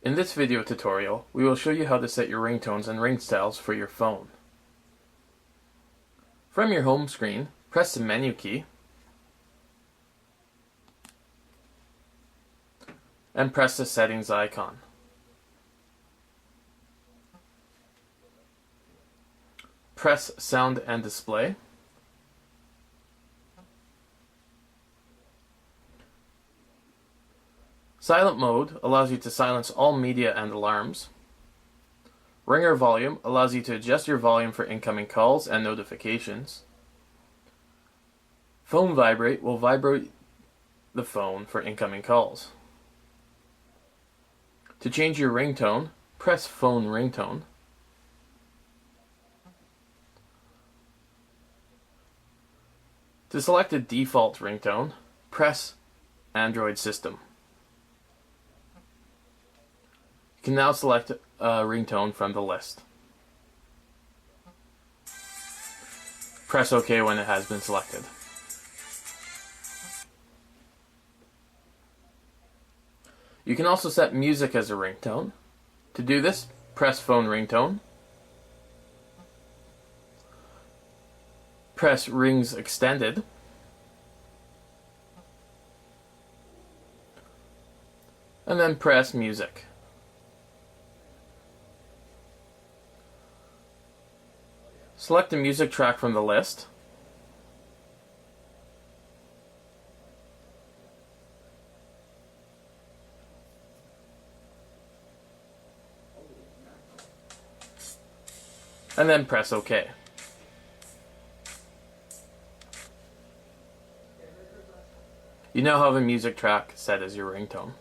In this video tutorial, we will show you how to set your ringtones and ring styles for your phone. From your home screen, press the menu key and press the settings icon. Press sound and display. Silent mode allows you to silence all media and alarms. Ringer volume allows you to adjust your volume for incoming calls and notifications. Phone vibrate will vibrate the phone for incoming calls. To change your ringtone, press phone ringtone. To select a default ringtone, press Android system. You can now select a ringtone from the list. Press OK when it has been selected. You can also set music as a ringtone. To do this, press phone ringtone. Press rings extended. And then press music. Select a music track from the list. And then press OK. You now have a music track set as your ringtone.